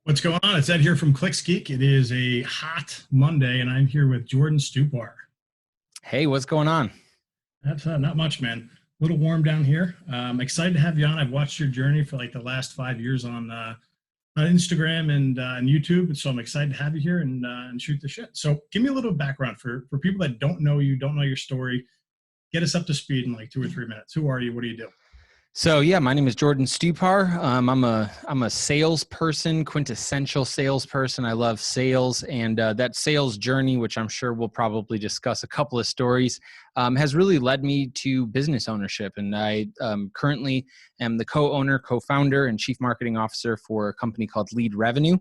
What's going on? It's Ed here from Geek. It is a hot Monday, and I'm here with Jordan Stupar. Hey, what's going on? That's not much, man. A little warm down here. Excited to have you on. I've watched your journey for like the last 5 years on Instagram and YouTube, so I'm excited to have you here and shoot the shit. So, give me a little background for people that don't know you, don't know your story. Get us up to speed in like 2 or 3 minutes. Who are you? What do you do? So yeah, my name is Jordan Stupar. I'm a salesperson, quintessential salesperson. I love sales, and that sales journey, which I'm sure we'll probably discuss a couple of stories, has really led me to business ownership. And I currently am the co-owner, co-founder, and chief marketing officer for a company called Lead Revenue.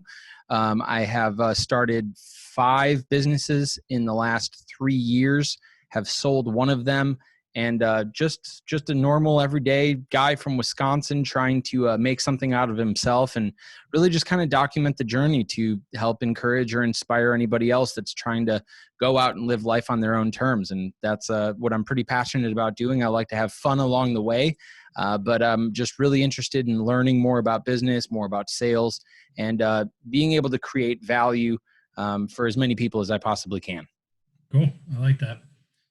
I have started 5 businesses in the last 3 years. Have sold one of them. And just a normal everyday guy from Wisconsin trying to make something out of himself and really just kind of document the journey to help encourage or inspire anybody else that's trying to go out and live life on their own terms. And that's what I'm pretty passionate about doing. I like to have fun along the way, but I'm just really interested in learning more about business, more about sales, and being able to create value for as many people as I possibly can. Cool. I like that.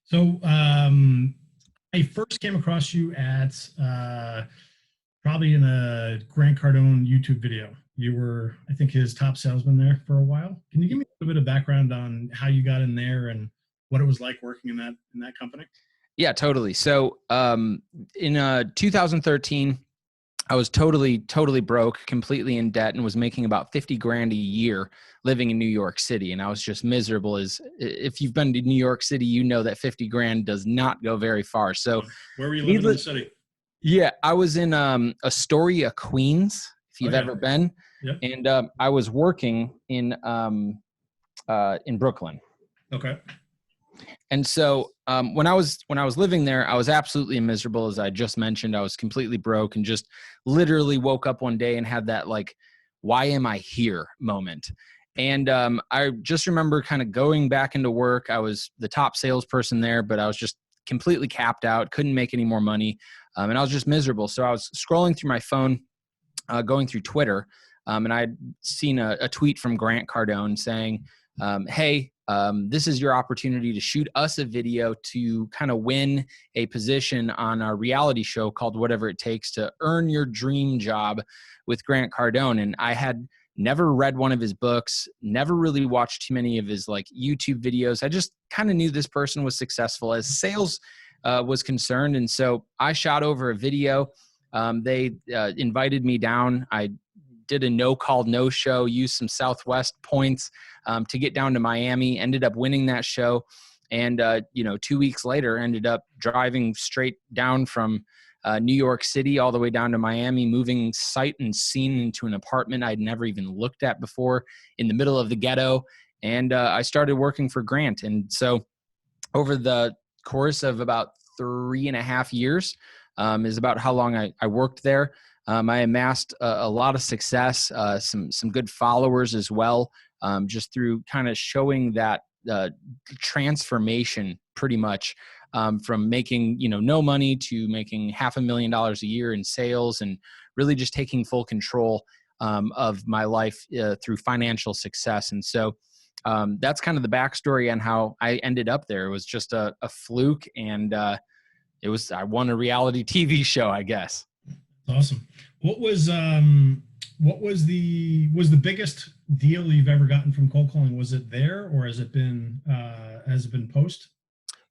So, I first came across you at probably in a Grant Cardone YouTube video. You were, I think, his top salesman there for a while. Can you give me a bit of background on how you got in there and what it was like working in that company? Yeah, totally. So in 2013, I was totally broke, completely in debt, and was making about 50 grand a year living in New York City. And I was just miserable. As if you've been to New York City, you know that 50 grand does not go very far. So where were you living in the city? Yeah, I was in Astoria, Queens, if you've ever been. Yep. And I was working in Brooklyn. Okay. And so when I was living there, I was absolutely miserable. As I just mentioned, I was completely broke and just literally woke up one day and had that like, why am I here moment? And I just remember kind of going back into work. I was the top salesperson there, but I was just completely capped out, couldn't make any more money. And I was just miserable. So I was scrolling through my phone, going through Twitter, and I'd seen a tweet from Grant Cardone saying, hey, this is your opportunity to shoot us a video to kind of win a position on a reality show called Whatever It Takes to Earn Your Dream Job with Grant Cardone. And I had never read one of his books, never really watched too many of his like YouTube videos. I just kind of knew this person was successful as sales was concerned. And so I shot over a video. They invited me down. I did a no call, no show, used some Southwest points to get down to Miami, ended up winning that show. And, 2 weeks later, ended up driving straight down from New York City all the way down to Miami, moving sight and scene into an apartment I'd never even looked at before in the middle of the ghetto. And I started working for Grant. And so over the course of about 3.5 years is about how long I worked there. I amassed a lot of success, some good followers as well, just through kind of showing that transformation pretty much from making, no money to making $500,000 a year in sales and really just taking full control of my life through financial success. And so that's kind of the backstory on how I ended up there. It was just a fluke, and I won a reality TV show, I guess. Awesome. What was the biggest deal you've ever gotten from cold calling? Was it there, or has it been post?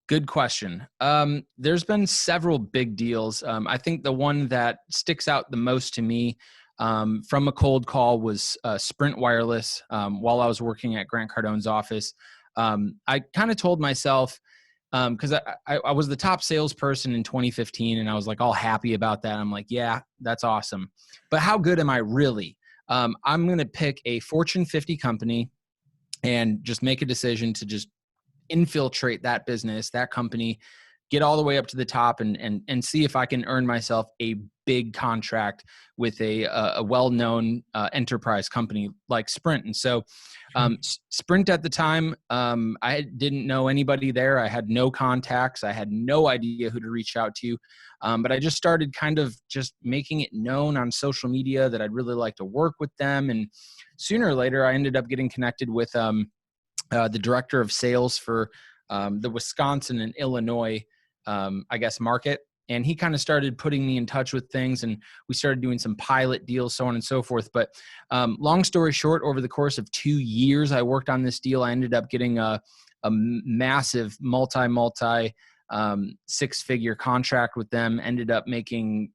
Good question. There's been several big deals. I think the one that sticks out the most to me from a cold call was Sprint Wireless. While I was working at Grant Cardone's office, I kind of told myself, because I was the top salesperson in 2015, and I was like all happy about that. I'm like, yeah, that's awesome. But how good am I really? I'm going to pick a Fortune 50 company and just make a decision to just infiltrate that business, that company, get all the way up to the top and see if I can earn myself a big contract with a well-known enterprise company like Sprint. And so Sprint at the time, I didn't know anybody there. I had no contacts. I had no idea who to reach out to. But I just started kind of just making it known on social media that I'd really like to work with them. And sooner or later, I ended up getting connected with the director of sales for the Wisconsin and Illinois, market. And he kind of started putting me in touch with things, and we started doing some pilot deals, so on and so forth. But long story short, over the course of 2 years, I worked on this deal. I ended up getting a massive multi six-figure contract with them, ended up making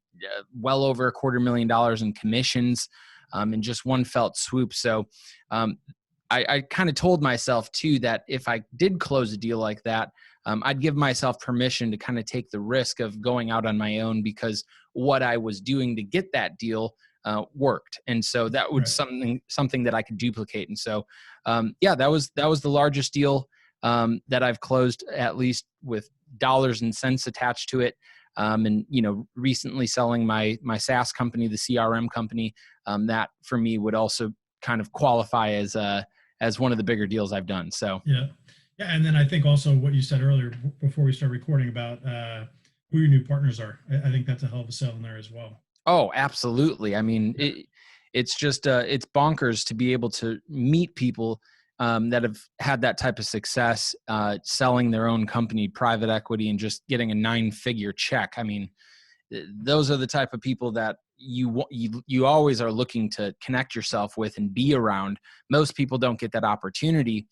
well over $250,000 in commissions in just one felt swoop. So I kind of told myself too that if I did close a deal like that, I'd give myself permission to kind of take the risk of going out on my own, because what I was doing to get that deal worked. And so that was something that I could duplicate. And so, that was the largest deal that I've closed, at least with dollars and cents attached to it. And, recently selling my SaaS company, the CRM company, that for me would also kind of qualify as one of the bigger deals I've done. So, yeah. And then I think also what you said earlier before we start recording about who your new partners are. I think that's a hell of a sell in there as well. Oh, absolutely. I mean, it's just, it's bonkers to be able to meet people that have had that type of success selling their own company, private equity, and just getting a 9-figure check. I mean, those are the type of people that you always are looking to connect yourself with and be around. Most people don't get that opportunity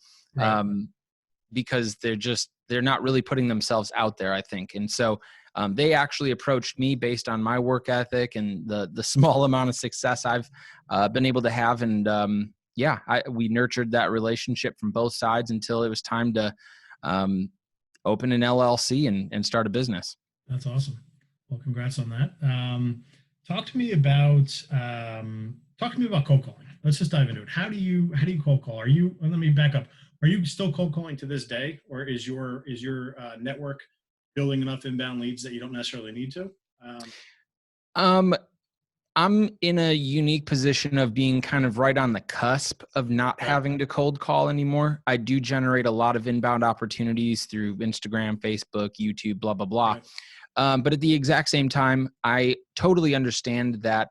because they're not really putting themselves out there, I think. And so they actually approached me based on my work ethic and the small amount of success I've been able to have. And we nurtured that relationship from both sides until it was time to open an LLC and start a business. That's awesome. Well, congrats on that. Talk to me about cold calling. Let's just dive into it. How do you cold call? Let me back up. Are you still cold calling to this day, or is your network building enough inbound leads that you don't necessarily need to? I'm in a unique position of being kind of right on the cusp of not having to cold call anymore. I do generate a lot of inbound opportunities through Instagram, Facebook, YouTube, blah, blah, blah. But at the exact same time, I totally understand that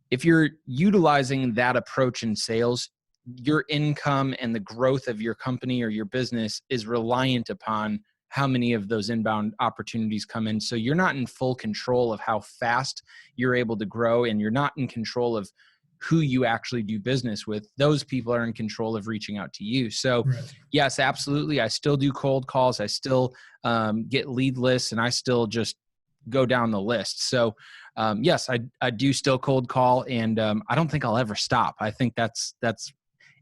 if you're utilizing that approach in sales, your income and the growth of your company or your business is reliant upon how many of those inbound opportunities come in. So you're not in full control of how fast you're able to grow, and you're not in control of who you actually do business with. Those people are in control of reaching out to you. So yes, absolutely. I still do cold calls. I still get lead lists, and I still just go down the list. So yes, I do still cold call, and I don't think I'll ever stop. I think that's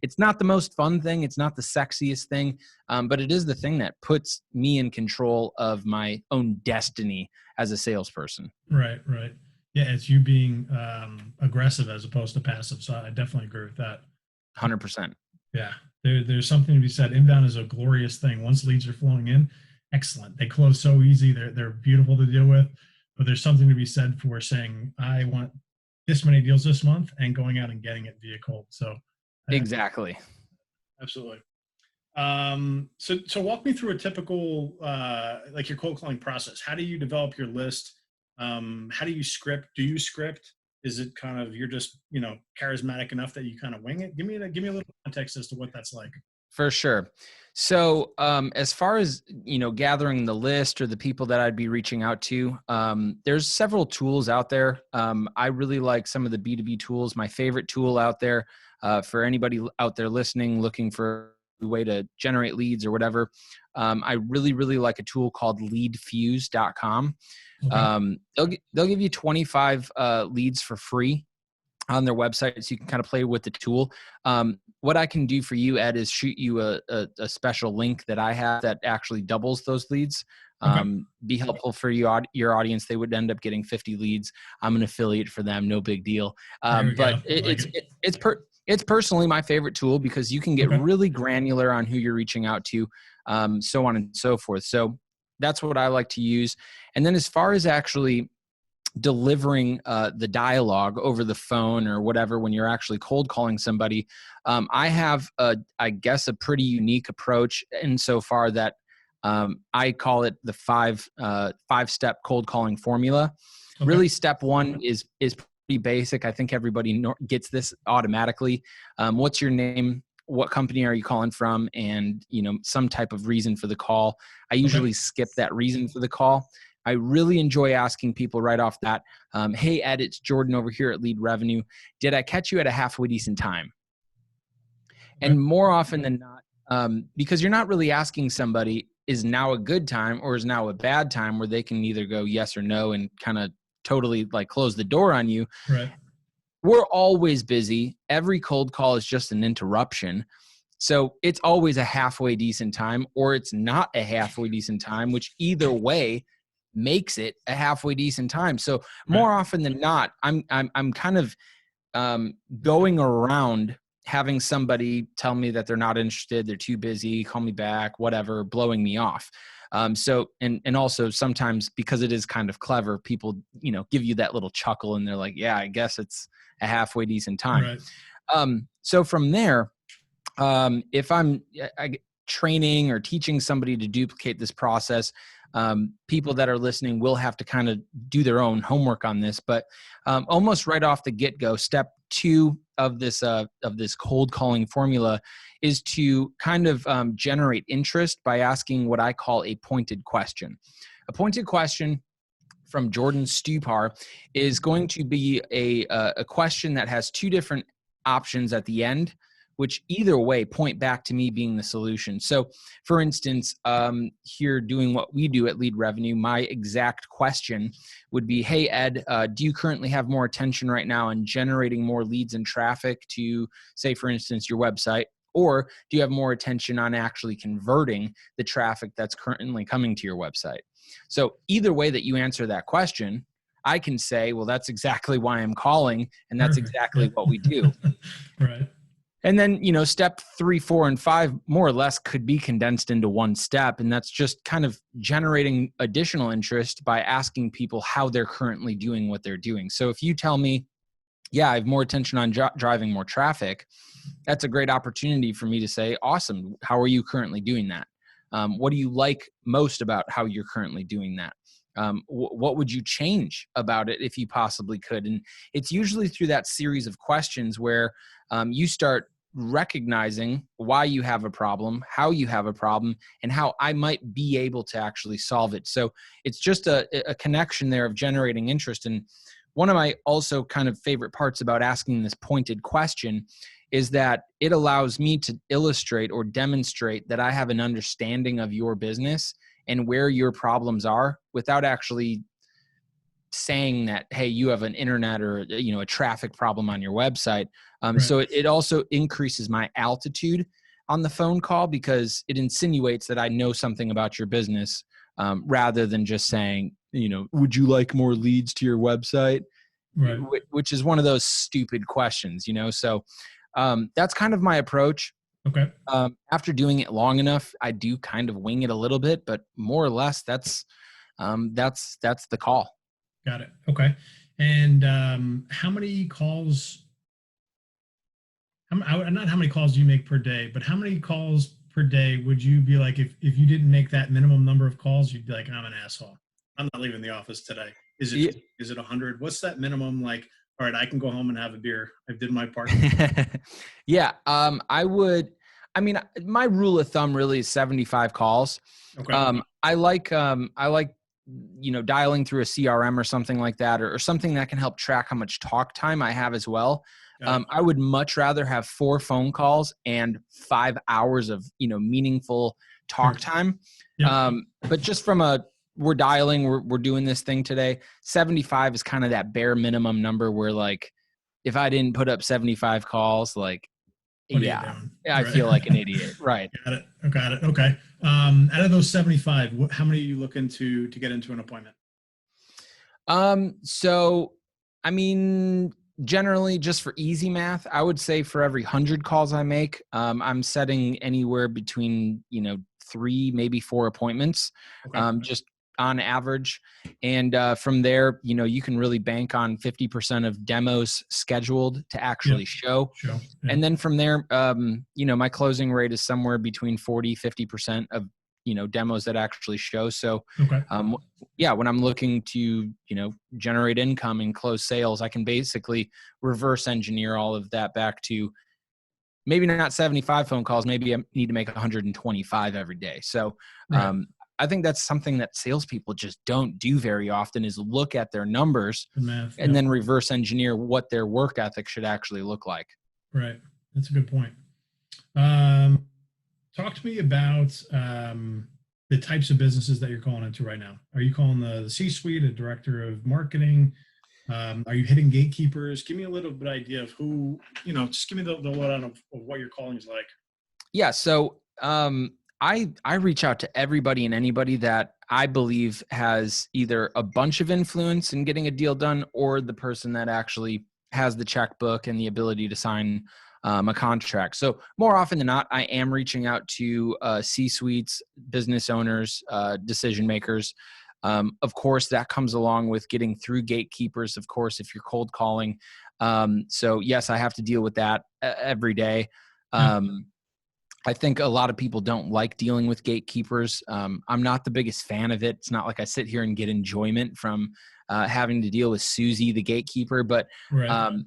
it's not the most fun thing. It's not the sexiest thing, but it is the thing that puts me in control of my own destiny as a salesperson. Right. Yeah, it's you being aggressive as opposed to passive. So I definitely agree with that. 100%. Yeah, there's something to be said. Inbound is a glorious thing. Once leads are flowing in, excellent. They close so easy. They're beautiful to deal with. But there's something to be said for saying, I want this many deals this month, and going out and getting it via cold. So exactly. Absolutely. So walk me through a typical, like your cold calling process. How do you develop your list? How do you script? Do you script? Is it kind of, you're just, charismatic enough that you kind of wing it? Give me a little context as to what that's like. For sure. So as far as, gathering the list or the people that I'd be reaching out to, there's several tools out there. I really like some of the B2B tools. My favorite tool out there for anybody out there listening, looking for a way to generate leads or whatever, I really, really like a tool called leadfuse.com. Okay. They'll give you 25 leads for free on their website, so you can kind of play with the tool. What I can do for you, Ed, is shoot you a special link that I have that actually doubles those leads. Be helpful for your audience. They would end up getting 50 leads. I'm an affiliate for them, no big deal. But it's personally my favorite tool because you can get really granular on who you're reaching out to, so on and so forth. So that's what I like to use. And then as far as actually delivering the dialogue over the phone or whatever, when you're actually cold calling somebody, I have I guess a pretty unique approach insofar that I call it the five-step cold calling formula. Okay. Really, step one is pretty basic. I think everybody gets this automatically. What's your name? What company are you calling from? And, some type of reason for the call. I usually skip that reason for the call. I really enjoy asking people right off that, hey, Ed, it's Jordan over here at Lead Revenue. Did I catch you at a halfway decent time? And more often than not, because you're not really asking somebody, is now a good time or is now a bad time, where they can either go yes or no and kind of totally like close the door on you. Right. We're always busy. Every cold call is just an interruption. So it's always a halfway decent time, or it's not a halfway decent time, which either way makes it a halfway decent time. So more often than not, I'm kind of going around having somebody tell me that they're not interested, they're too busy, call me back, whatever, blowing me off. So, and also sometimes, because it is kind of clever, people, give you that little chuckle and they're like, yeah, I guess it's a halfway decent time. Right. So from there, if I'm training or teaching somebody to duplicate this process, people that are listening will have to kind of do their own homework on this, but almost right off the get-go, step 2 of this cold calling formula is to kind of generate interest by asking what I call a pointed question. A pointed question from Jordan Stupar is going to be a question that has 2 different options at the end, which either way point back to me being the solution. So for instance, here doing what we do at Lead Revenue, my exact question would be, hey, Ed, do you currently have more attention right now on generating more leads and traffic to, say, for instance, your website? Or do you have more attention on actually converting the traffic that's currently coming to your website? So either way that you answer that question, I can say, well, that's exactly why I'm calling, and that's exactly what we do. Right. And then, step 3, 4, and 5 more or less could be condensed into one step. And that's just kind of generating additional interest by asking people how they're currently doing what they're doing. So if you tell me, yeah, I have more attention on driving more traffic, that's a great opportunity for me to say, awesome. How are you currently doing that? What do you like most about how you're currently doing that? What would you change about it if you possibly could? And it's usually through that series of questions where you start recognizing why you have a problem, how you have a problem, and how I might be able to actually solve it. So it's just a connection there of generating interest. And one of my also kind of favorite parts about asking this pointed question is that it allows me to illustrate or demonstrate that I have an understanding of your business and where your problems are without actually saying that, hey, you have an internet or, a traffic problem on your website. So it also increases my altitude on the phone call because it insinuates that I know something about your business, rather than just saying, would you like more leads to your website? Right. Which is one of those stupid questions, So that's kind of my approach. Okay. After doing it long enough, I do kind of wing it a little bit, but more or less that's the call. Got it. Okay. And how many calls, not how many calls do you make per day, but how many calls per day would you be like, if you didn't make that minimum number of calls, you'd be like, I'm an asshole. I'm not leaving the office today. Is it 100? What's that minimum? Like, all right, I can go home and have a beer. I did my part. Yeah. My rule of thumb really is 75 calls. Okay. I like dialing through a CRM or something like that, or something that can help track how much talk time I have as well. I would much rather have 4 phone calls and 5 hours of, meaningful talk time. Yep. But just from we're dialing, we're doing this thing today. 75 is kind of that bare minimum number where, like, if I didn't put up 75 calls, like, I feel like an idiot. Right. Got it. Okay. Out of those 75, how many are you looking to get into an appointment? So, generally, just for easy math, I would say for every 100 calls I make, I'm setting anywhere between, 3, maybe 4 appointments, Okay. just on average. And from there, you can really bank on 50% of demos scheduled to Yep. actually show. Show. Yeah. And then from there, my closing rate is somewhere between 40-50% of, demos that actually show. So, Okay. when I'm looking to, generate income and close sales, I can basically reverse engineer all of that back to maybe not 75 phone calls. Maybe I need to make 125 every day. So, Right. I think that's something that salespeople just don't do very often, is look at their numbers Good math. and Yep. then reverse engineer what their work ethic should actually look like. Right. That's a good point. Talk to me about the types of businesses that you're calling into right now. Are you calling the C-suite, a director of marketing? Are you hitting gatekeepers? Give me a little bit idea of who, just give me the lowdown of what your calling is like. Yeah. So I reach out to everybody and anybody that I believe has either a bunch of influence in getting a deal done, or the person that actually has the checkbook and the ability to sign a contract. So more often than not, I am reaching out to C-suites, business owners, decision makers. Of course, that comes along with getting through gatekeepers, of course, if you're cold calling. So yes, I have to deal with that every day. I think a lot of people don't like dealing with gatekeepers. I'm not the biggest fan of it. It's not like I sit here and get enjoyment from having to deal with Susie, the gatekeeper, but Right.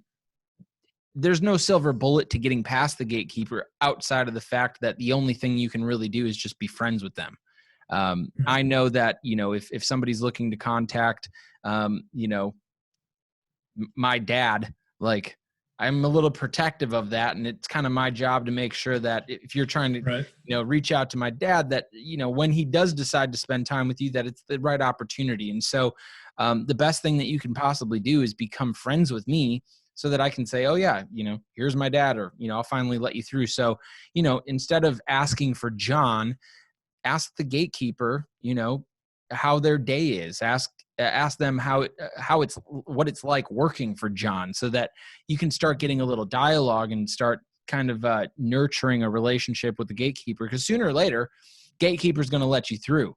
there's no silver bullet to getting past the gatekeeper outside of the fact that the only thing you can really do is just be friends with them. I know that, if somebody's looking to contact, my dad, like, I'm a little protective of that. And it's kind of my job to make sure that if you're trying to, Right. reach out to my dad, that, when he does decide to spend time with you, that it's the right opportunity. And so the best thing that you can possibly do is become friends with me, so that I can say, oh yeah, here's my dad, or, I'll finally let you through. So, instead of asking for John, ask the gatekeeper, how their day is. Ask them what it's like working for John, so that you can start getting a little dialogue and start kind of nurturing a relationship with the gatekeeper, because sooner or later, gatekeeper is going to let you through.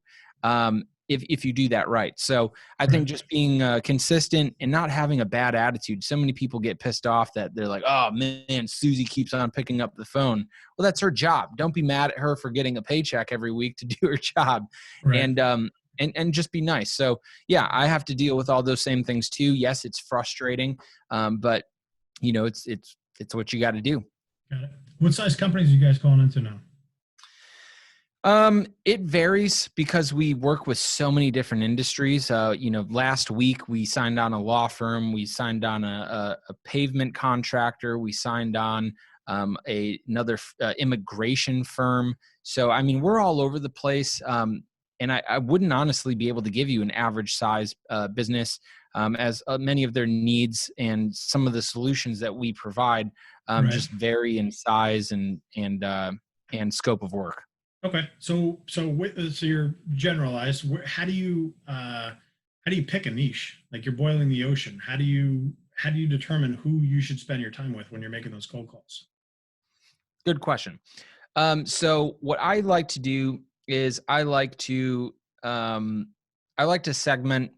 If you do that right. So I think just being consistent and not having a bad attitude. So many people get pissed off that they're like, oh man, Susie keeps on picking up the phone. Well, that's her job. Don't be mad at her for getting a paycheck every week to do her job. Right. And just be nice. So yeah, I have to deal with all those same things too. Yes, it's frustrating. But it's what you got to do. Got it. What size companies are you guys calling into now? It varies because we work with so many different industries. Last week we signed on a law firm, we signed on a pavement contractor, we signed on another immigration firm. So, I mean, we're all over the place. And I wouldn't honestly be able to give you an average size business, as many of their needs and some of the solutions that we provide just vary in size and scope of work. Okay, so you're generalized. How do you pick a niche? Like, you're boiling the ocean. How do you determine who you should spend your time with when you're making those cold calls? Good question. So what I like to do is I like to segment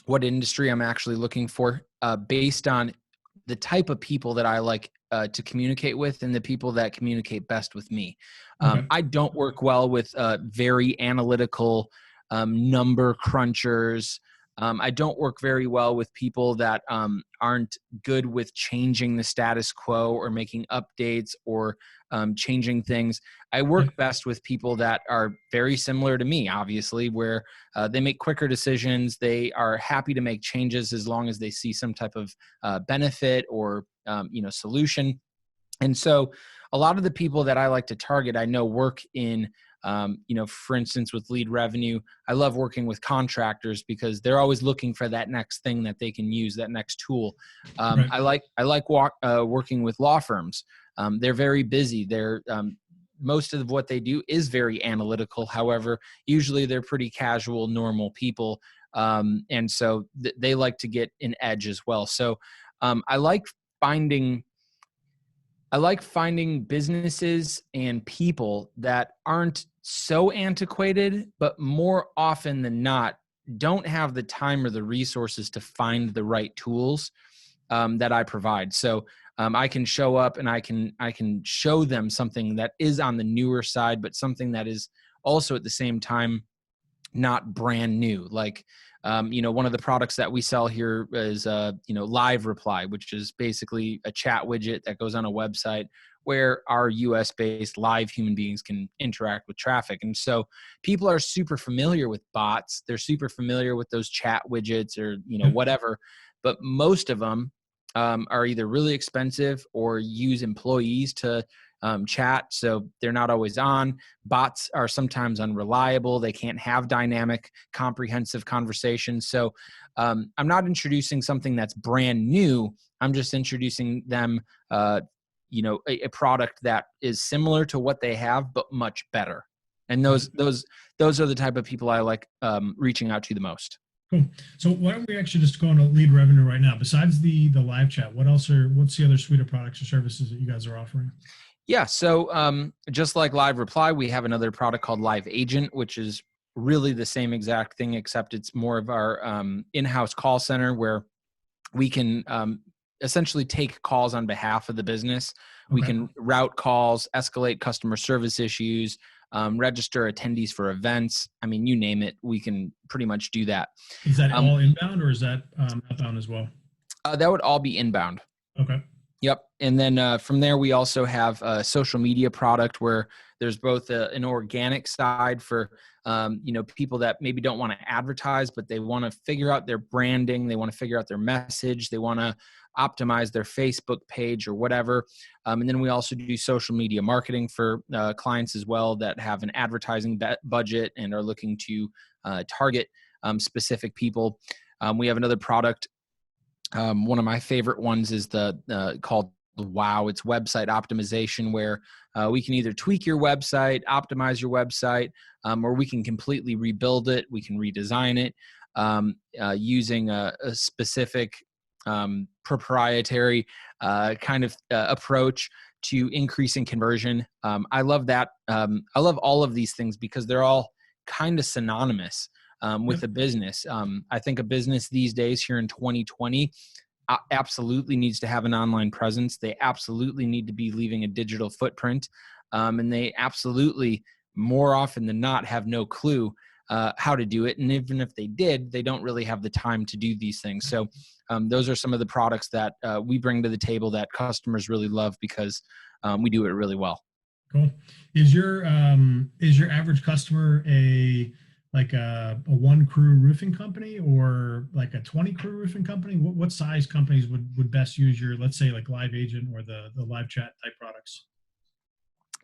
what industry I'm actually looking for based on the type of people that I like to communicate with, and the people that communicate best with me. I don't work well with very analytical number crunchers. I don't work very well with people that aren't good with changing the status quo or making updates or changing things. I work best with people that are very similar to me, obviously, where they make quicker decisions. They are happy to make changes as long as they see some type of benefit or solution. And so a lot of the people that I like to target, I know work in, for instance, with lead revenue. I love working with contractors because they're always looking for that next thing that they can use, that next tool. I like working with law firms. They're very busy. Most of what they do is very analytical. However, usually they're pretty casual, normal people. And so they like to get an edge as well. So I like finding businesses and people that aren't so antiquated, but more often than not, don't have the time or the resources to find the right tools that I provide. So I can show up and I can show them something that is on the newer side, but something that is also at the same time not brand new. Like, one of the products that we sell here is, Live Reply, which is basically a chat widget that goes on a website where our US based live human beings can interact with traffic. And so people are super familiar with bots. They're super familiar with those chat widgets or, whatever, but most of them are either really expensive or use employees to chat. So they're not always on. Bots are sometimes unreliable. They can't have dynamic, comprehensive conversations. So I'm not introducing something that's brand new. I'm just introducing them, a product that is similar to what they have, but much better. And those are the type of people I like reaching out to the most. Cool. So why don't we actually just go into lead revenue right now? Besides the live chat, what's the other suite of products or services that you guys are offering? Yeah. So just like Live Reply, we have another product called Live Agent, which is really the same exact thing, except it's more of our in-house call center where we can essentially take calls on behalf of the business. Okay. We can route calls, escalate customer service issues, register attendees for events. I mean, you name it, we can pretty much do that. Is that all inbound or is that outbound as well? That would all be inbound. Okay. Yep. And then from there, we also have a social media product where there's both an organic side for, people that maybe don't want to advertise, but they want to figure out their branding. They want to figure out their message. They want to optimize their Facebook page or whatever. And then we also do social media marketing for clients as well that have an advertising budget and are looking to target specific people. We have another product. One of my favorite ones is called Wow. It's website optimization, where we can either tweak your website, optimize your website, or we can completely rebuild it. We can redesign it using a specific proprietary kind of approach to increasing conversion. I love that. I love all of these things because they're all kind of synonymous with a business. I think a business these days here in 2020 absolutely needs to have an online presence. They absolutely need to be leaving a digital footprint. And they absolutely, more often than not, have no clue how to do it. And even if they did, they don't really have the time to do these things. So those are some of the products that we bring to the table that customers really love because we do it really well. Cool. Is your average customer a one crew roofing company or like a 20 crew roofing company? What size companies would best use your, let's say, like Live Agent or the live chat type products?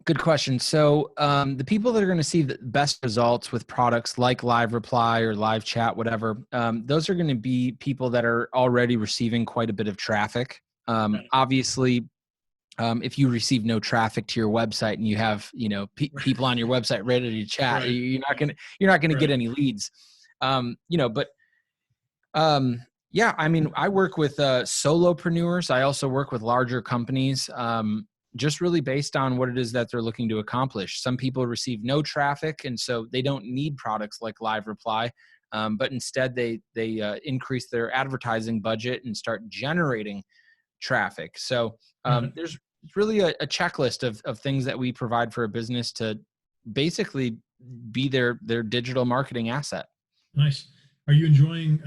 Good question. So the people that are going to see the best results with products like Live Reply or Live Chat, whatever, those are going to be people that are already receiving quite a bit of traffic. Obviously, if you receive no traffic to your website and you have, people on your website ready to chat, right, you're not going to right, get any leads. Yeah, I mean, I work with solopreneurs. I also work with larger companies, just really based on what it is that they're looking to accomplish. Some people receive no traffic, and so they don't need products like Live Reply, but instead they increase their advertising budget and start generating traffic. So there's really a checklist of things that we provide for a business to basically be their digital marketing asset. Nice. Are you enjoying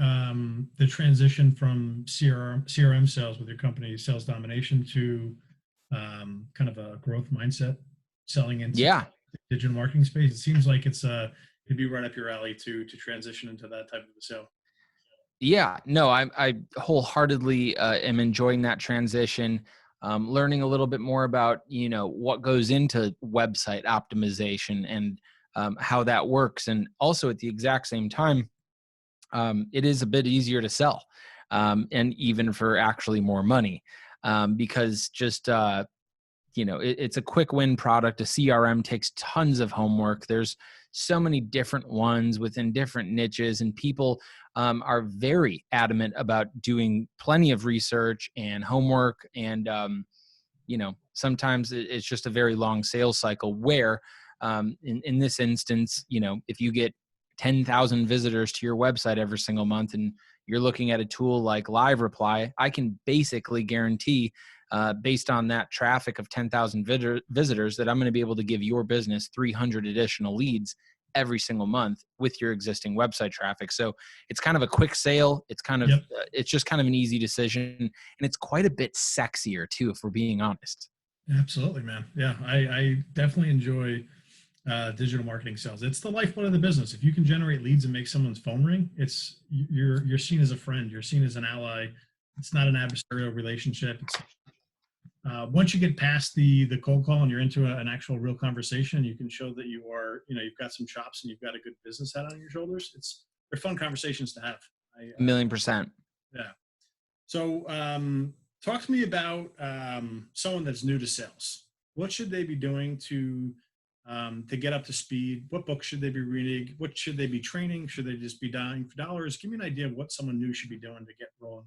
the transition from CRM sales with your company, sales domination, to kind of a growth mindset, selling into the digital marketing space? It seems like it'd be right up your alley to transition into that type of a sale. Yeah, no, I wholeheartedly am enjoying that transition, learning a little bit more about, what goes into website optimization and how that works. And also at the exact same time, it is a bit easier to sell and even for actually more money because just, it's a quick win product. A CRM takes tons of homework. There's so many different ones within different niches, and people are very adamant about doing plenty of research and homework. And, sometimes it's just a very long sales cycle where In this instance, if you get 10,000 visitors to your website every single month and you're looking at a tool like Live Reply, I can basically guarantee, based on that traffic of 10,000 visitors, that I'm going to be able to give your business 300 additional leads every single month with your existing website traffic. So it's kind of a quick sale. It's kind of, Yep. It's just kind of an easy decision, and it's quite a bit sexier too, if we're being honest. Absolutely, man. Yeah, I definitely enjoy digital marketing sales. It's the lifeblood of the business. If you can generate leads and make someone's phone ring, you're seen as a friend. You're seen as an ally. It's not an adversarial relationship. It's once you get past the cold call and you're into an actual real conversation, you can show that you are, you've got some chops and you've got a good business head on your shoulders. They're fun conversations to have. 1,000,000%. Yeah. So talk to me about someone that's new to sales. What should they be doing to get up to speed? What books should they be reading? What should they be training? Should they just be dying for dollars? Give me an idea of what someone new should be doing to get rolling.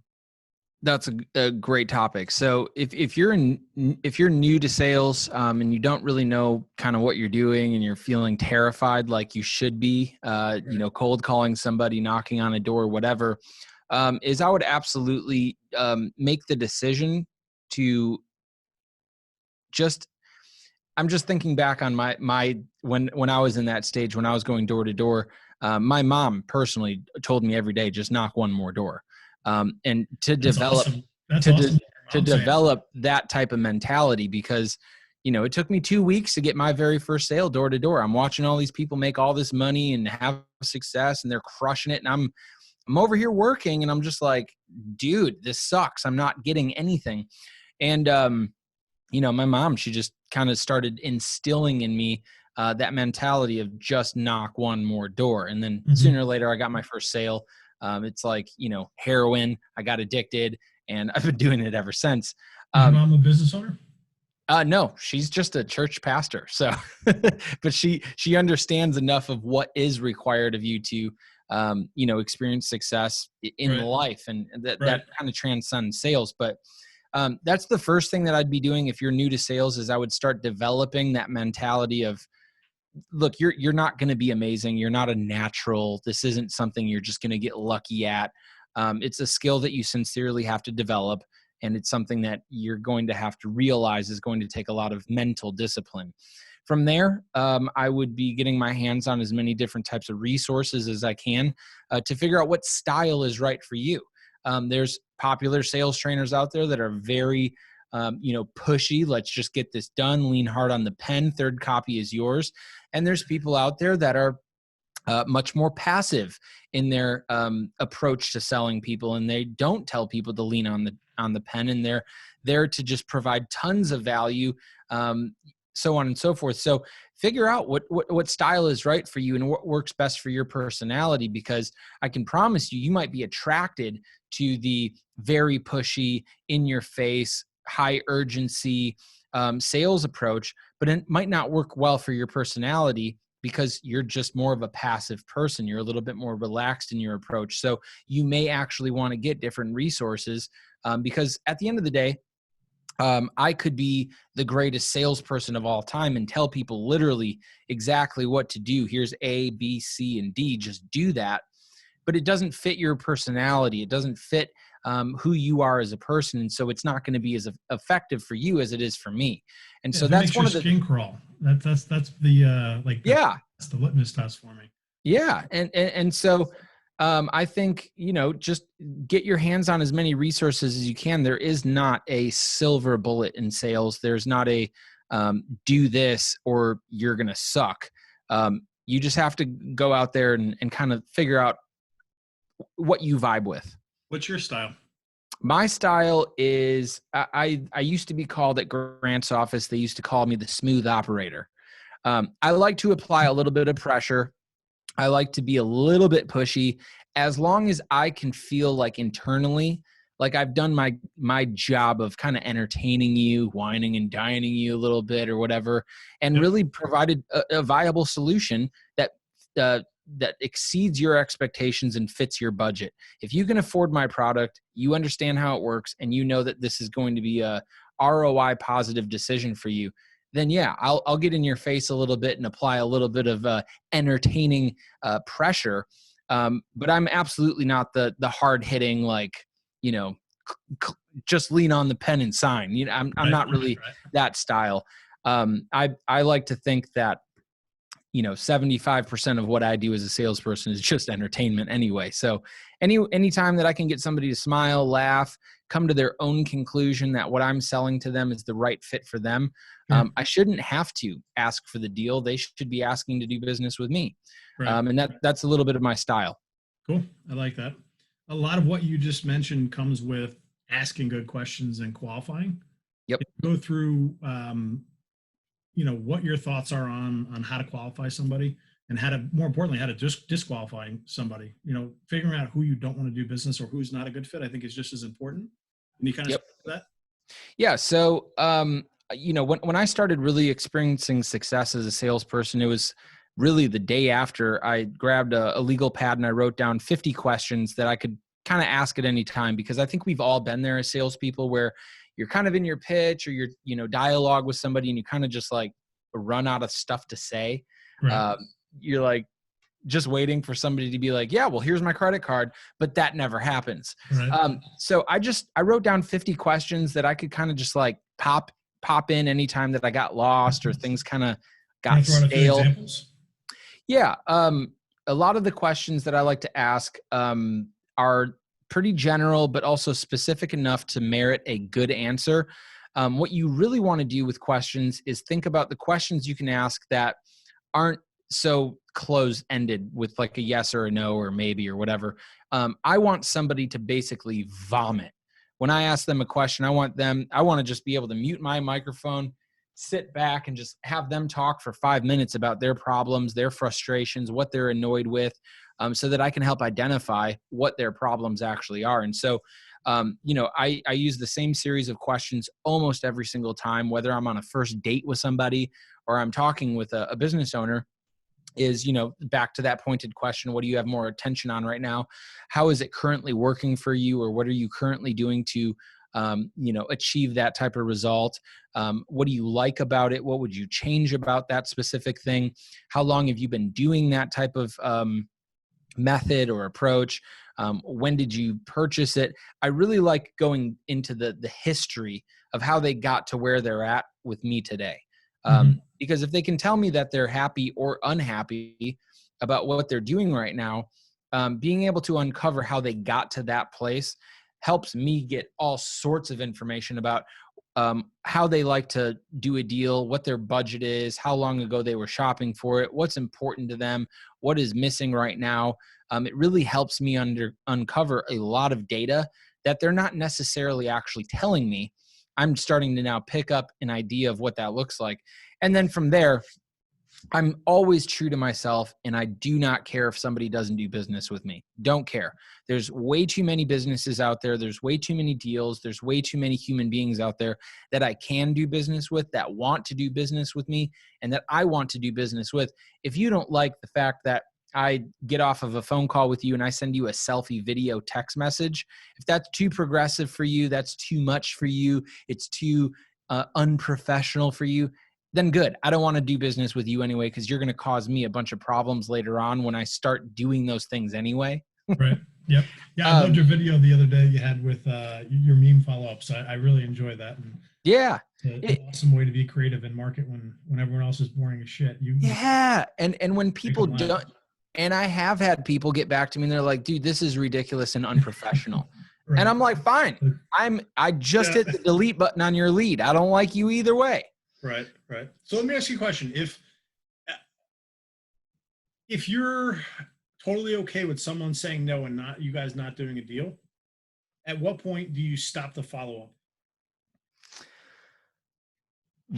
That's a great topic. So if you're new to sales and you don't really know kind of what you're doing and you're feeling terrified like you should be, cold calling somebody, knocking on a door, whatever, is I would absolutely make the decision to I'm just thinking back on my when I was in that stage, when I was going door to door. My mom personally told me every day, just knock one more door. And to develop that type of mentality, because it took me 2 weeks to get my very first sale door to door. I'm watching all these people make all this money and have success and they're crushing it, and I'm over here working and I'm just like, dude, this sucks. I'm not getting anything. And my mom, she just kind of started instilling in me that mentality of just knock one more door. And then sooner or later I got my first sale. It's like, heroin. I got addicted and I've been doing it ever since. Is your mom a business owner? No, she's just a church pastor. So, but she understands enough of what is required of you to, experience success in life. And that kind of transcends sales. But that's the first thing that I'd be doing if you're new to sales, is I would start developing that mentality of, look, you're not going to be amazing. You're not a natural. This isn't something you're just going to get lucky at. It's a skill that you sincerely have to develop. And it's something that you're going to have to realize is going to take a lot of mental discipline. From there, I would be getting my hands on as many different types of resources as I can to figure out what style is right for you. There's popular sales trainers out there that are very pushy. Let's just get this done. Lean hard on the pen. Third copy is yours. And there's people out there that are much more passive in their approach to selling people, and they don't tell people to lean on the pen, and they're there to just provide tons of value, so on and so forth. So figure out what style is right for you and what works best for your personality, because I can promise you might be attracted to the very pushy, in your face, high urgency sales approach, but it might not work well for your personality because you're just more of a passive person. You're a little bit more relaxed in your approach. So you may actually want to get different resources because at the end of the day, I could be the greatest salesperson of all time and tell people literally exactly what to do. Here's A, B, C, and D. Just do that. But it doesn't fit your personality. It doesn't fit who you are as a person. And so it's not going to be as effective for you as it is for me. And so that's one of the skin crawl. That's the that's the litmus test for me. Yeah. And so I think, just get your hands on as many resources as you can. There is not a silver bullet in sales. There's not a do this or you're going to suck. You just have to go out there and kind of figure out what you vibe with. What's your style? My style is, I used to be called at Grant's office, they used to call me the smooth operator. I like to apply a little bit of pressure. I like to be a little bit pushy, as long as I can feel like internally, like I've done my job of kind of entertaining you, whining and dining you a little bit or whatever, and really provided a viable solution that exceeds your expectations and fits your budget. If you can afford my product, you understand how it works, and you know that this is going to be a ROI positive decision for you, then yeah, I'll get in your face a little bit and apply a little bit of entertaining pressure. But I'm absolutely not the hard hitting, like, you know, just lean on the pen and sign. You know, I'm not really that style. I like to think that, 75% of what I do as a salesperson is just entertainment anyway. So anytime that I can get somebody to smile, laugh, come to their own conclusion that what I'm selling to them is the right fit for them, I shouldn't have to ask for the deal. They should be asking to do business with me. Right. And that's a little bit of my style. Cool. I like that. A lot of what you just mentioned comes with asking good questions and qualifying. Yep. Go through, what your thoughts are on how to qualify somebody, and how to, more importantly, how to disqualify somebody. Figuring out who you don't want to do business or who's not a good fit, I think is just as important. And you kind of that. Yeah. So, when I started really experiencing success as a salesperson, it was really the day after I grabbed a legal pad and I wrote down 50 questions that I could kind of ask at any time, because I think we've all been there as salespeople where you're kind of in your pitch or your, dialogue with somebody and you kind of just like run out of stuff to say. Right. You're like just waiting for somebody to be like, yeah, well, here's my credit card, but that never happens. Right. So I wrote down 50 questions that I could kind of just like pop in anytime that I got lost or things kind of got stale. Examples? Yeah. A lot of the questions that I like to ask are pretty general, but also specific enough to merit a good answer. What you really want to do with questions is think about the questions you can ask that aren't so close-ended with like a yes or a no or maybe or whatever. I want somebody to basically vomit. When I ask them a question, I want to just be able to mute my microphone, sit back and just have them talk for 5 minutes about their problems, their frustrations, what they're annoyed with, so that I can help identify what their problems actually are. And so, I use the same series of questions almost every single time, whether I'm on a first date with somebody or I'm talking with a business owner. Is, back to that pointed question, what do you have more attention on right now? How is it currently working for you? Or what are you currently doing to, achieve that type of result? What do you like about it? What would you change about that specific thing? How long have you been doing that type of method or approach? When did you purchase it? I really like going into the history of how they got to where they're at with me today. Because if they can tell me that they're happy or unhappy about what they're doing right now, being able to uncover how they got to that place helps me get all sorts of information about how they like to do a deal, what their budget is, how long ago they were shopping for it, what's important to them, what is missing right now. It really helps me uncover a lot of data that they're not necessarily actually telling me. I'm starting to now pick up an idea of what that looks like. And then from there, I'm always true to myself, and I do not care if somebody doesn't do business with me. Don't care. There's way too many businesses out there. There's way too many deals. There's way too many human beings out there that I can do business with, that want to do business with me, and that I want to do business with. If you don't like the fact that I get off of a phone call with you and I send you a selfie video text message, if that's too progressive for you, that's too much for you, it's too unprofessional for you, then good. I don't want to do business with you anyway, because you're going to cause me a bunch of problems later on when I start doing those things anyway. Right. Yep. Yeah. I loved your video the other day you had with your meme follow-ups. I really enjoy that. And yeah. It's an awesome way to be creative and market when everyone else is boring as shit. And when people don't, and I have had people get back to me and they're like, dude, this is ridiculous and unprofessional. Right. And I'm like, fine. I just hit the delete button on your lead. I don't like you either way. Right. So let me ask you a question. If you're totally okay with someone saying no and you guys not doing a deal, at what point do you stop the follow-up?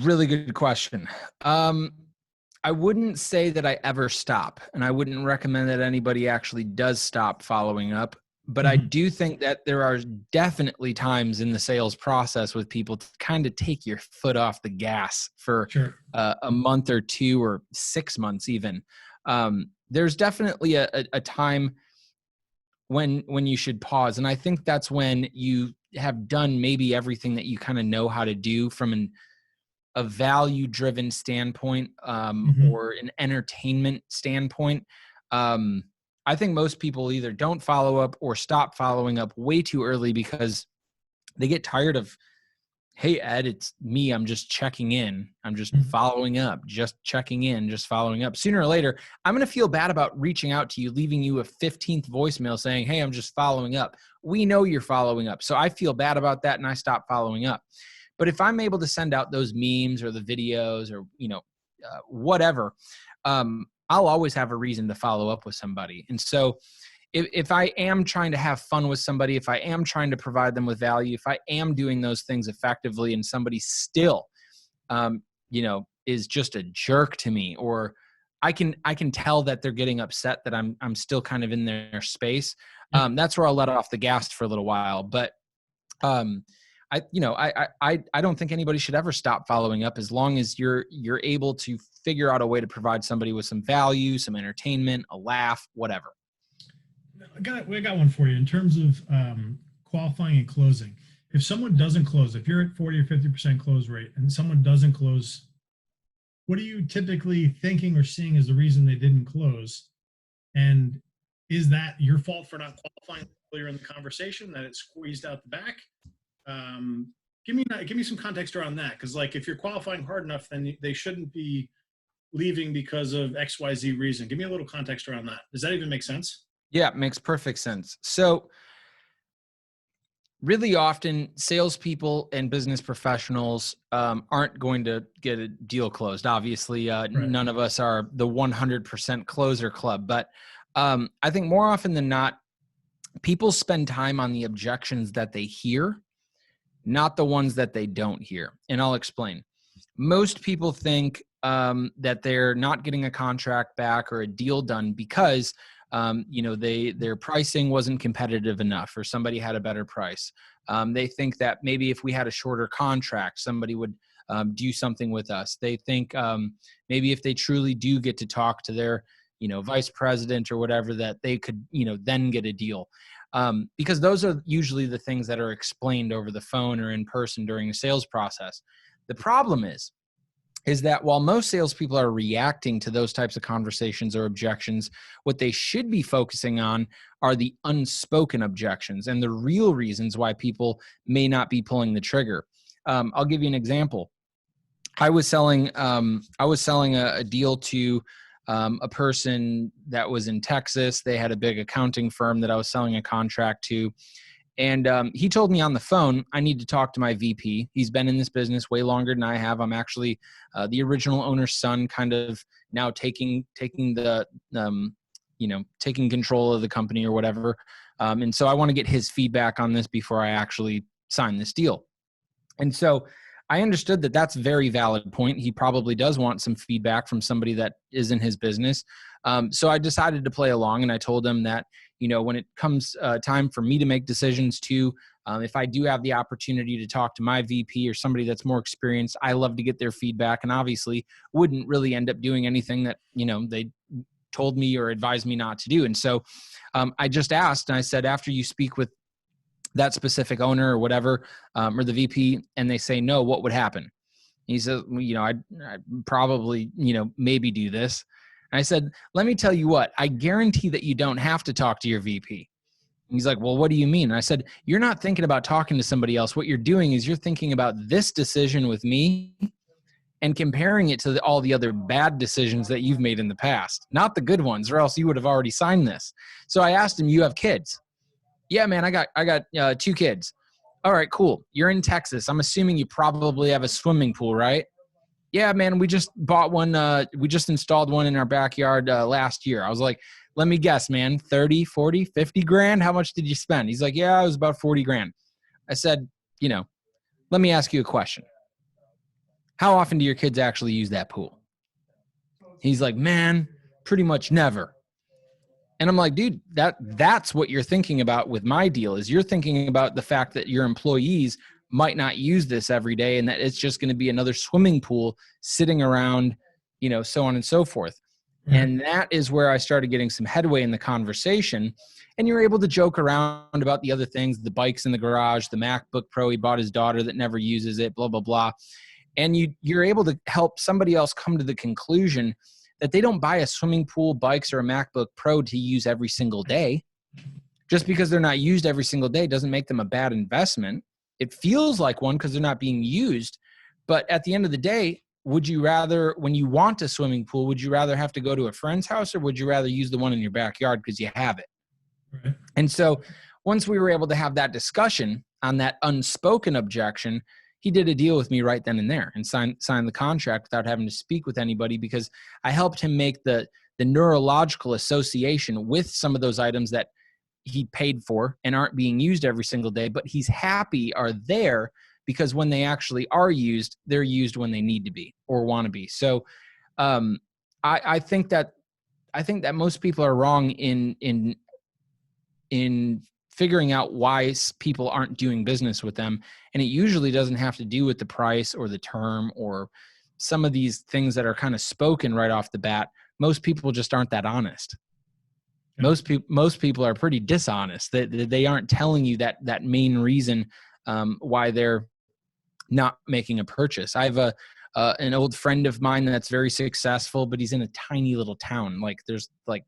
Really good question. I wouldn't say that I ever stop, and I wouldn't recommend that anybody actually does stop following up. But I do think that there are definitely times in the sales process with people to kind of take your foot off the gas for a month or two or 6 months even. There's definitely a time when you should pause. And I think that's when you have done maybe everything that you kind of know how to do from a value-driven standpoint or an entertainment standpoint, I think most people either don't follow up or stop following up way too early because they get tired of, hey, Ed, it's me. I'm just checking in. I'm just following up, just checking in, just following up. Sooner or later, I'm going to feel bad about reaching out to you, leaving you a 15th voicemail saying, hey, I'm just following up. We know you're following up. So I feel bad about that and I stop following up. But if I'm able to send out those memes or the videos or, whatever, I'll always have a reason to follow up with somebody. And so if I am trying to have fun with somebody, if I am trying to provide them with value, if I am doing those things effectively and somebody still, is just a jerk to me, or I can tell that they're getting upset that I'm still kind of in their space. That's where I'll let off the gas for a little while. But I don't think anybody should ever stop following up as long as you're able to figure out a way to provide somebody with some value, some entertainment, a laugh, whatever. I got one for you in terms of qualifying and closing. If someone doesn't close, if you're at 40 or 50% close rate and someone doesn't close, what are you typically thinking or seeing as the reason they didn't close? And is that your fault for not qualifying earlier in the conversation, that it squeezed out the back? Give me some context around that. Because like, if you're qualifying hard enough, then they shouldn't be leaving because of XYZ reason. Give me a little context around that. Does that even make sense? Yeah, it makes perfect sense. So really often salespeople and business professionals aren't going to get a deal closed. Obviously, None of us are the 100% closer club, but I think more often than not, people spend time on the objections that they hear, not the ones that they don't hear. And I'll explain. Most people think that they're not getting a contract back or a deal done because their pricing wasn't competitive enough, or somebody had a better price. They think that maybe if we had a shorter contract, somebody would do something with us. They think maybe if they truly do get to talk to their, vice president or whatever, that they could, then get a deal. Because those are usually the things that are explained over the phone or in person during the sales process. The problem is that while most salespeople are reacting to those types of conversations or objections, what they should be focusing on are the unspoken objections and the real reasons why people may not be pulling the trigger. I'll give you an example. I was selling a deal to a person that was in Texas. They had a big accounting firm that I was selling a contract to. And he told me on the phone, I need to talk to my VP. He's been in this business way longer than I have. I'm actually the original owner's son, kind of now taking the, taking control of the company or whatever. And so I want to get his feedback on this before I actually sign this deal. And so I understood that that's a very valid point. He probably does want some feedback from somebody that is in his business. So I decided to play along, and I told him that, when it comes time for me to make decisions too, if I do have the opportunity to talk to my VP or somebody that's more experienced, I love to get their feedback, and obviously wouldn't really end up doing anything that, they told me or advised me not to do. And so I just asked, and I said, after you speak with that specific owner or whatever, or the VP, and they say no, what would happen? He says, I'd probably, maybe do this. And I said, let me tell you what, I guarantee that you don't have to talk to your VP. And he's like, well, what do you mean? And I said, you're not thinking about talking to somebody else. What you're doing is you're thinking about this decision with me and comparing it to all the other bad decisions that you've made in the past, not the good ones, or else you would have already signed this. So I asked him, you have kids? Yeah, man, I got 2 kids. All right, cool. You're in Texas. I'm assuming you probably have a swimming pool, right? Yeah, man, we just bought one. We just installed one in our backyard last year. I was like, let me guess, man, 30, 40, 50 grand? How much did you spend? He's like, yeah, it was about 40 grand. I said, let me ask you a question. How often do your kids actually use that pool? He's like, man, pretty much never. And I'm like, dude, that's what you're thinking about with my deal, is you're thinking about the fact that your employees might not use this every day and that it's just going to be another swimming pool sitting around, so on and so forth. Mm-hmm. And that is where I started getting some headway in the conversation. And you're able to joke around about the other things, the bikes in the garage, the MacBook Pro he bought his daughter that never uses it, blah, blah, blah. And you're able to help somebody else come to the conclusion that they don't buy a swimming pool, bikes, or a MacBook Pro to use every single day. Just because they're not used every single day doesn't make them a bad investment. It feels like one because they're not being used. But at the end of the day, would you rather, when you want a swimming pool, would you rather have to go to a friend's house, or would you rather use the one in your backyard because you have it? Right. And so once we were able to have that discussion on that unspoken objection, he did a deal with me right then and there and signed the contract without having to speak with anybody, because I helped him make the neurological association with some of those items that he paid for and aren't being used every single day, but he's happy are there, because when they actually are used, they're used when they need to be or want to be. So I think that most people are wrong in figuring out why people aren't doing business with them. And it usually doesn't have to do with the price or the term or some of these things that are kind of spoken right off the bat. Most people just aren't that honest. Yeah. Most people are pretty dishonest. They aren't telling you that main reason why they're not making a purchase. I have an old friend of mine that's very successful, but he's in a tiny little town. Like there's like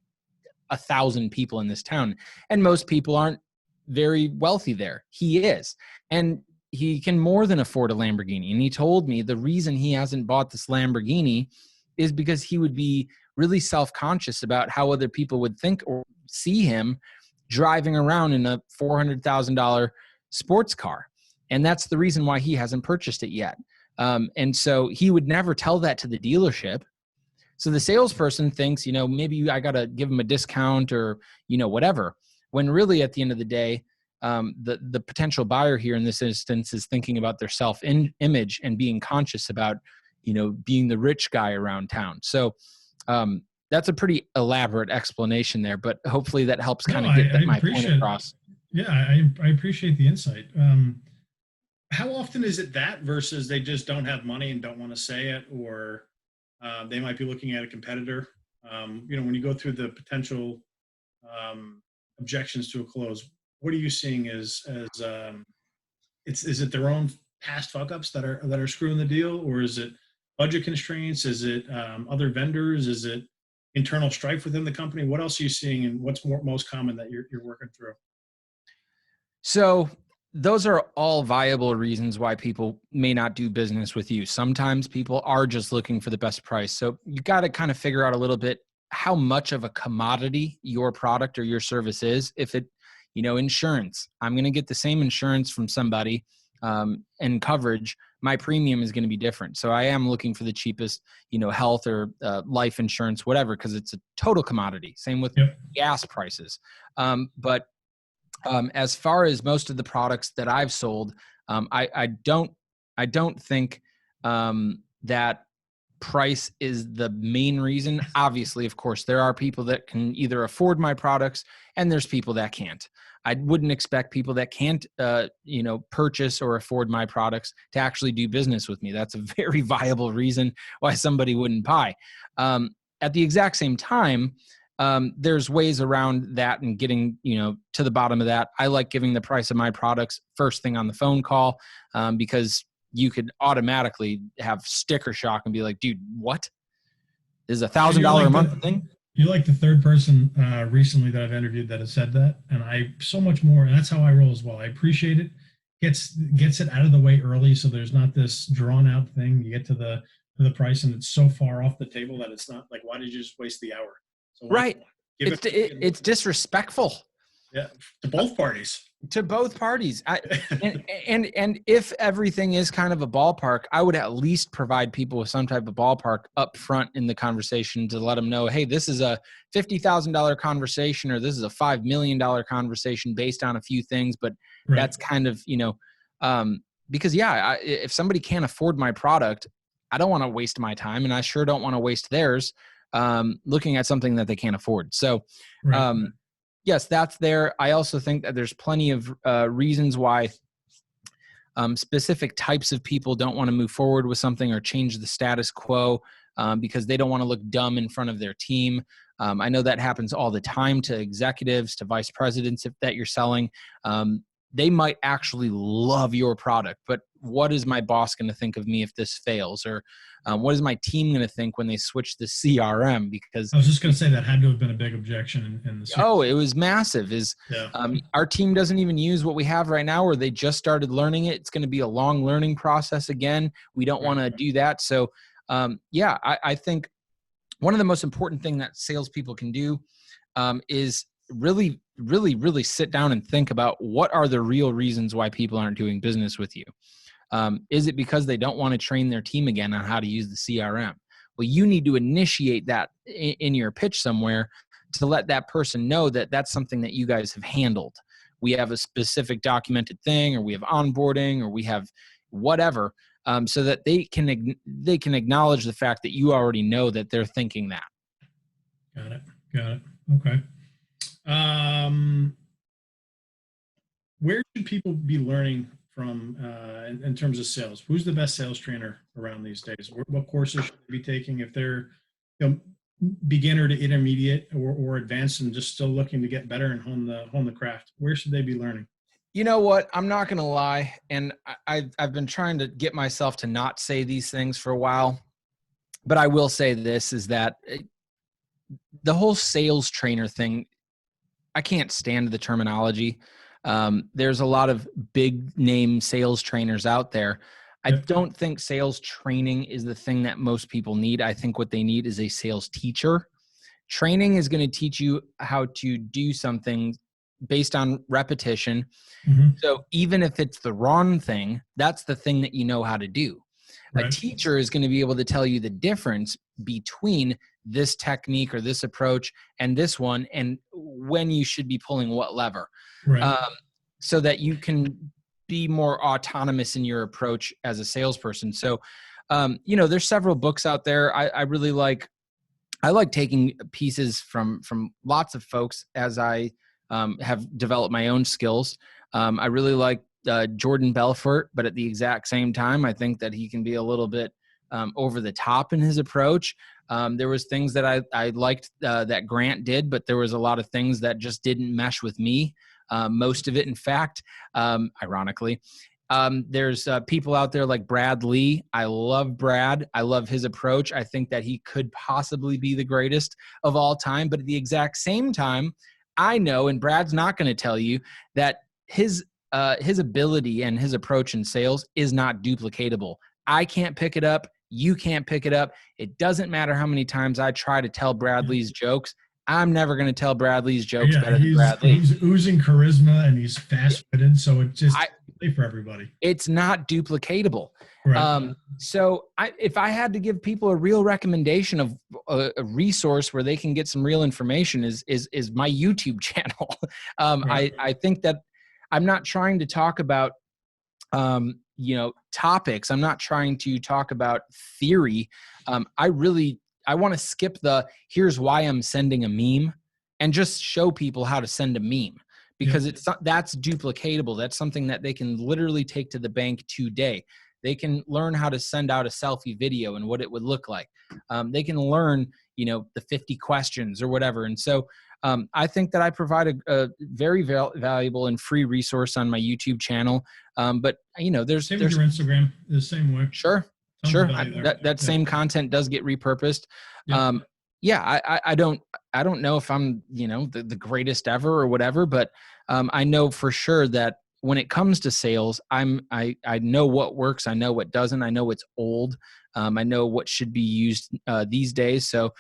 1,000 people in this town, and most people aren't very wealthy there. He is, and he can more than afford a Lamborghini. And he told me the reason he hasn't bought this Lamborghini is because he would be really self-conscious about how other people would think or see him driving around in a $400,000 sports car. And that's the reason why he hasn't purchased it yet. And so he would never tell that to the dealership. So the salesperson thinks, maybe I got to give him a discount or, whatever. When really at the end of the day, the potential buyer here in this instance is thinking about their self-image and being conscious about, being the rich guy around town. So that's a pretty elaborate explanation there, but hopefully that helps kind of get my point across. Yeah, I appreciate the insight. How often is it that versus they just don't have money and don't want to say it, or they might be looking at a competitor? When you go through the potential objections to a close, what are you seeing as is it their own past fuck ups that are screwing the deal, or is it budget constraints? Is it other vendors? Is it internal strife within the company? What else are you seeing, and what's most common that you're working through? So those are all viable reasons why people may not do business with you. Sometimes people are just looking for the best price. So you got to kind of figure out a little bit how much of a commodity your product or your service is. If it, insurance, I'm going to get the same insurance from somebody and coverage, my premium is going to be different. So I am looking for the cheapest, health or life insurance, whatever, because it's a total commodity. Same with gas prices. But as far as most of the products that I've sold, I don't think that price is the main reason. Obviously, of course, there are people that can either afford my products, and there's people that can't. I wouldn't expect people that can't, purchase or afford my products to actually do business with me. That's a very viable reason why somebody wouldn't buy. At the exact same time, there's ways around that and getting, to the bottom of that. I like giving the price of my products first thing on the phone call, because you could automatically have sticker shock and be like, dude, what? This is $1,000 a month thing? You're like the third person recently that I've interviewed that has said that. And I so much more, and that's how I roll as well. I appreciate it. Gets it out of the way early, so there's not this drawn out thing. You get to the price and it's so far off the table that it's not like, why did you just waste the hour? So right. It's disrespectful. Yeah, to both parties. To both parties. And if everything is kind of a ballpark, I would at least provide people with some type of ballpark up front in the conversation to let them know, hey, this is a $50,000 conversation, or this is a $5 million conversation based on a few things. But that's kind of, because if somebody can't afford my product, I don't want to waste my time, and I sure don't want to waste theirs looking at something that they can't afford. So, yes, that's there. I also think that there's plenty of reasons why specific types of people don't want to move forward with something or change the status quo because they don't want to look dumb in front of their team. I know that happens all the time to executives, to vice presidents that you're selling. they might actually love your product, but what is my boss going to think of me if this fails? Or what is my team going to think when they switch the CRM? Because I was just going to say that had to have been a big objection in the series. oh, it was massive. Our team doesn't even use what we have right now, where they just started learning it. It's going to be a long learning process again. We don't want to do that. So I think one of the most important thing that salespeople can do is really, really, really sit down and think about what are the real reasons why people aren't doing business with you. Is it because they don't want to train their team again on how to use the CRM? Well, you need to initiate that in your pitch somewhere to let that person know that that's something that you guys have handled. We have a specific documented thing, or we have onboarding, or we have whatever, so that they can acknowledge the fact that you already know that they're thinking that. Got it. Okay. Where should people be learning from in terms of sales? Who's the best sales trainer around these days? What courses should they be taking if they're beginner to intermediate or advanced and just still looking to get better and hone the craft? Where should they be learning? You know what? I'm not going to lie. And I've been trying to get myself to not say these things for a while, but I will say this, is that the whole sales trainer thing, I can't stand the terminology. There's a lot of big name sales trainers out there. I don't think sales training is the thing that most people need. I think what they need is a sales teacher. Training is going to teach you how to do something based on repetition. Mm-hmm. So even if it's the wrong thing, that's the thing that you know how to do. Right. A teacher is going to be able to tell you the difference between this technique or this approach and this one, and when you should be pulling what lever, right. So that you can be more autonomous in your approach as a salesperson. So, there's several books out there. I really like taking pieces from lots of folks as I have developed my own skills. I really like Jordan Belfort, but at the exact same time, I think that he can be a little bit over the top in his approach. There was things that I liked that Grant did, but there was a lot of things that just didn't mesh with me. Most of it, in fact, ironically. There's people out there like Brad Lee. I love Brad. I love his approach. I think that he could possibly be the greatest of all time. But at the exact same time, I know, and Brad's not going to tell you, that his ability and his approach in sales is not duplicatable. I can't pick it up. You can't pick it up. It doesn't matter how many times I try to tell Brad Lee's jokes. I'm never going to tell Brad Lee's jokes better than Brad Lee. He's oozing charisma and he's fast-witted, so it's just for everybody. It's not duplicatable. Right. So if I had to give people a real recommendation of a resource where they can get some real information, is my YouTube channel. Right. I think that I'm not trying to talk about topics. I'm not trying to talk about theory. I want to skip here's why I'm sending a meme and just show people how to send a meme, because that's duplicatable. That's something that they can literally take to the bank today. They can learn how to send out a selfie video and what it would look like. They can learn, the 50 questions or whatever. And so I think that I provide a very valuable and free resource on my YouTube channel. But there's your Instagram the same way. Sure. That same content does get repurposed. Yeah. I don't know if I'm, the greatest ever or whatever, but I know for sure that when it comes to sales, I know what works. I know what doesn't. I know what's old. I know what should be used these days. So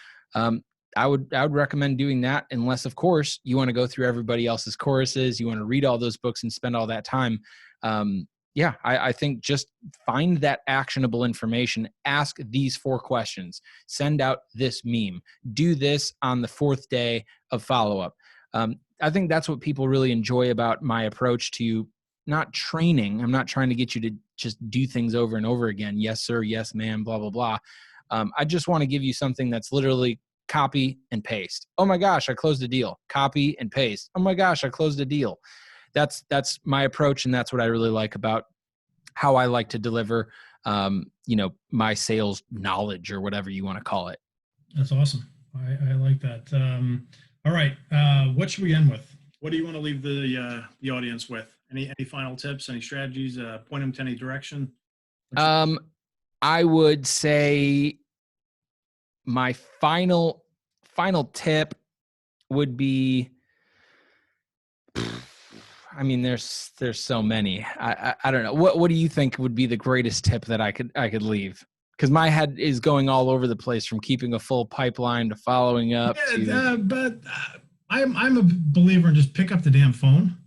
I would recommend doing that, unless, of course, you want to go through everybody else's courses. You want to read all those books and spend all that time. I think just find that actionable information. Ask these 4 questions. Send out this meme. Do this on the 4th day of follow-up. I think that's what people really enjoy about my approach to not training. I'm not trying to get you to just do things over and over again. Yes, sir. Yes, ma'am. Blah, blah, blah. I just want to give you something that's literally copy and paste. Oh my gosh, I closed a deal. Copy and paste. Oh my gosh, I closed a deal. That's my approach, and that's what I really like about how I like to deliver, my sales knowledge, or whatever you want to call it. That's awesome. I like that. All right, what should we end with? What do you want to leave the audience with? Any final tips, any strategies, point them to any direction? I would say my final tip would be, I mean, there's so many. I don't know. What do you think would be the greatest tip that I could leave? Because my head is going all over the place, from keeping a full pipeline to following up but I'm a believer in just pick up the damn phone.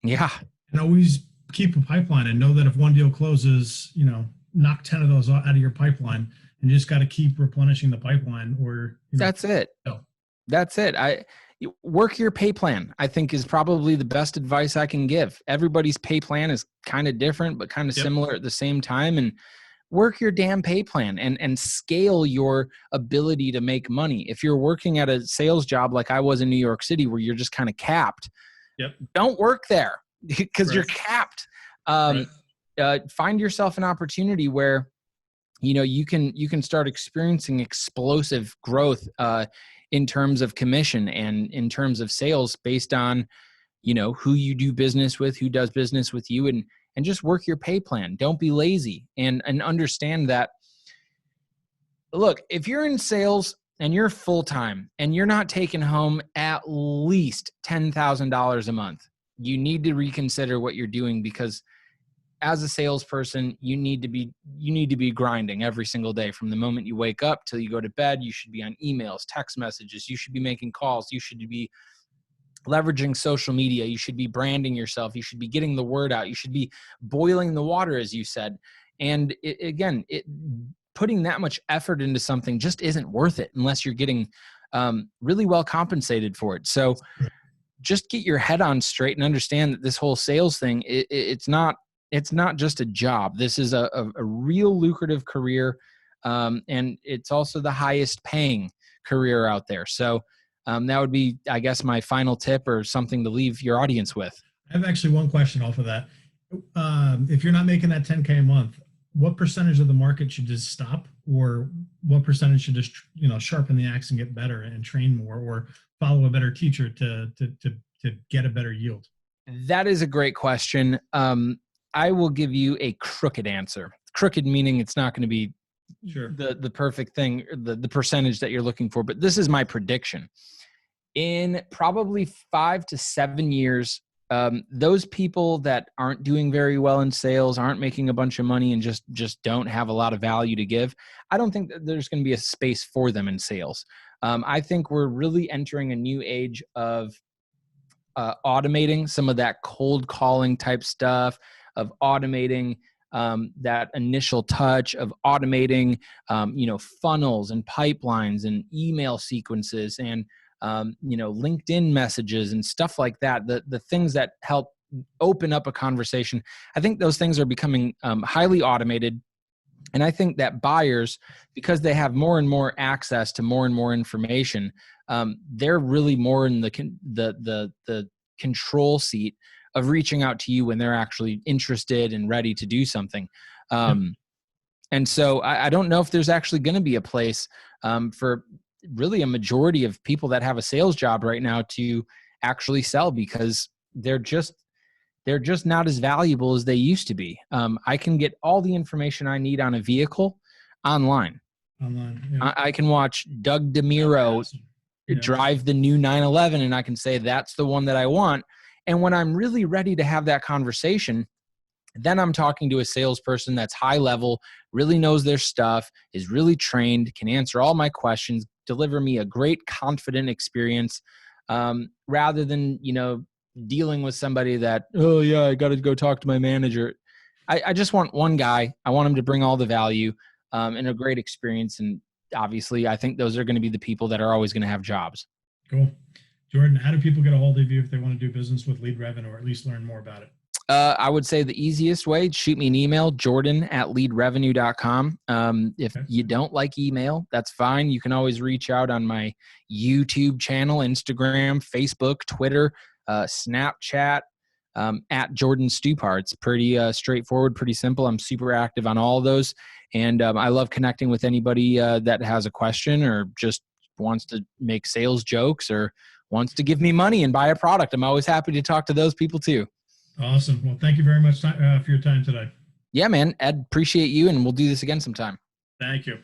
Yeah. And always keep a pipeline, and know that if one deal closes, knock 10 of those out of your pipeline, and you just got to keep replenishing the pipeline, or that's it. No. That's it. Work your pay plan, I think, is probably the best advice I can give. Everybody's pay plan is kind of different, but kind of similar at the same time. And work your damn pay plan and scale your ability to make money. If you're working at a sales job like I was in New York City, where you're just kind of capped, don't work there because you're capped. Find yourself an opportunity where, you can start experiencing explosive growth in terms of commission and in terms of sales based on, who you do business with, who does business with you, and just work your pay plan. Don't be lazy, and understand that, look, if you're in sales and you're full-time and you're not taking home at least $10,000 a month, you need to reconsider what you're doing, because as a salesperson, you need to be grinding every single day. From the moment you wake up till you go to bed, you should be on emails, text messages. You should be making calls. You should be leveraging social media. You should be branding yourself. You should be getting the word out. You should be boiling the water, as you said. And putting that much effort into something just isn't worth it unless you're getting really well compensated for it. So just get your head on straight and understand that this whole sales thing, it's not just a job. This is a real lucrative career. And it's also the highest paying career out there. So that would be, I guess, my final tip, or something to leave your audience with. I have actually one question off of that. If you're not making that 10K a month, what percentage of the market should just stop, or what percentage should just, sharpen the axe and get better and train more, or follow a better teacher to get a better yield? That is a great question. I will give you a crooked answer. Crooked meaning it's not going to be the perfect thing, the percentage that you're looking for. But this is my prediction. In probably 5 to 7 years, those people that aren't doing very well in sales, aren't making a bunch of money, and just don't have a lot of value to give, I don't think that there's going to be a space for them in sales. I think we're really entering a new age of automating some of that cold calling type stuff, of automating that initial touch, of automating, funnels and pipelines and email sequences and, LinkedIn messages and stuff like that. The things that help open up a conversation. I think those things are becoming highly automated. And I think that buyers, because they have more and more access to more and more information, they're really more in the control seat of reaching out to you when they're actually interested and ready to do something. And so I don't know if there's actually going to be a place for really a majority of people that have a sales job right now to actually sell, because they're just not as valuable as they used to be. I can get all the information I need on a vehicle online. I can watch Doug DeMuro drive the new 911, and I can say that's the one that I want. And when I'm really ready to have that conversation, then I'm talking to a salesperson that's high level, really knows their stuff, is really trained, can answer all my questions, deliver me a great, confident experience, rather than, dealing with somebody that, oh yeah, I got to go talk to my manager. I just want one guy. I want him to bring all the value and a great experience. And obviously, I think those are going to be the people that are always going to have jobs. Cool. Jordan, how do people get a hold of you if they want to do business with Lead Revenue, or at least learn more about it? I would say the easiest way, shoot me an email, jordan@leadrevenue.com. If you don't like email, that's fine. You can always reach out on my YouTube channel, Instagram, Facebook, Twitter, Snapchat, at Jordan Stupar. It's pretty straightforward, pretty simple. I'm super active on all of those. And I love connecting with anybody that has a question, or just wants to make sales jokes, or wants to give me money and buy a product. I'm always happy to talk to those people too. Awesome. Well, thank you very much for your time today. Yeah, man. Ed, appreciate you, and we'll do this again sometime. Thank you.